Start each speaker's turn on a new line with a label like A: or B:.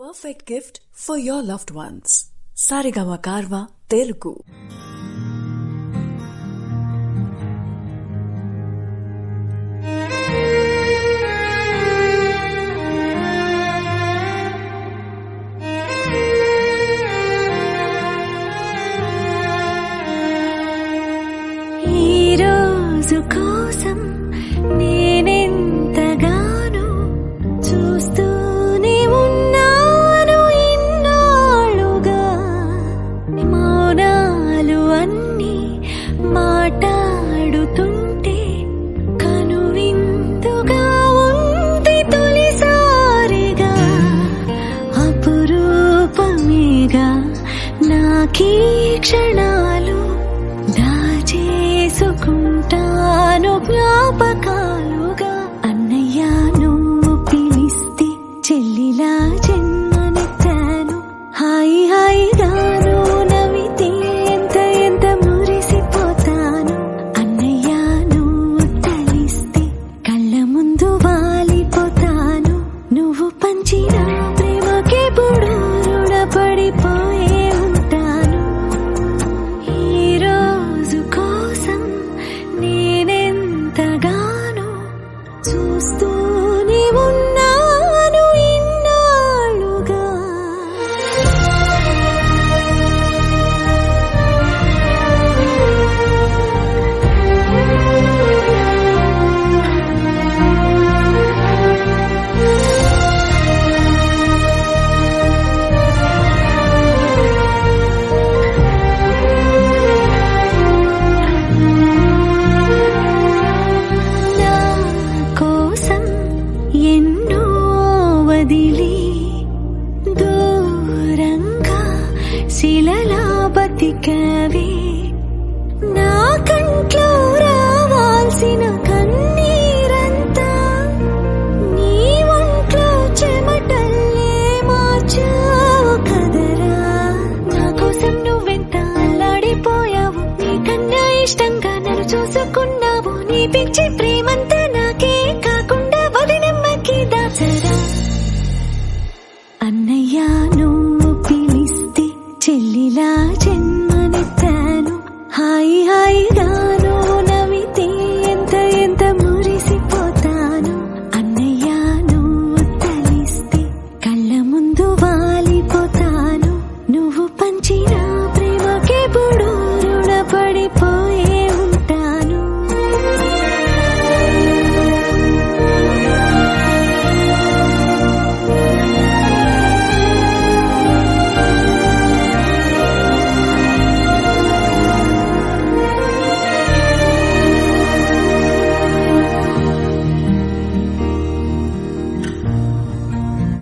A: Perfect gift for your loved ones. Saregama Karva Telugu.
B: కోసం నేనెంతగానో చూస్తూనే ఉన్నాను ఇన్నాళ్ళుగా. మౌనాలు అన్నీ మాట్లాడుతుంటే కనువిందుగా ఉంది తొలిసారిగా. అపురూపమేగా నాకీ క్షణాలు దాచేసుకుంటాను జ్ఞాపకాలుగా. అన్నయ్య నువ్వు పిలిస్తే చెల్లిలా జన్మనెత్తాను. హాయి హాయిగాను నవ్వితే ఎంత ఎంత మురిసిపోతాను. అన్నయ్య నువ్వు తలిస్తే కళ్ళ ముందు వాలిపోతాను. నువ్వు పంచిన ప్రేమకే పుడు రుణపడిపోయే ఉంటాను. ఈ రోజు కోసం నేనెంతగానో చూస్తూనే ఉన్నాను ఇన్నాళ్ళుగా. నా కోసం ఎన్నో వదిలి దూరంగా శిలలా బతికావే. నా కంట్లో రావాల్సిన కన్నీరంతా నీ ఒంట్లో చెమటల్లే మార్చావు కదరా. నా కోసం నువ్వెంత అల్లాడిపోయావు. నీకన్నా ఇష్టంగా నన్ను చూసుకున్నావు. నీ పిచ్చి ప్రేమంతా నాకే కాకుండా వదినమ్మకి దాచరా. అన్నయ్య నువ్వు పిలిస్తే చెల్లిలా జన్మనెత్తాను. హాయి హాయి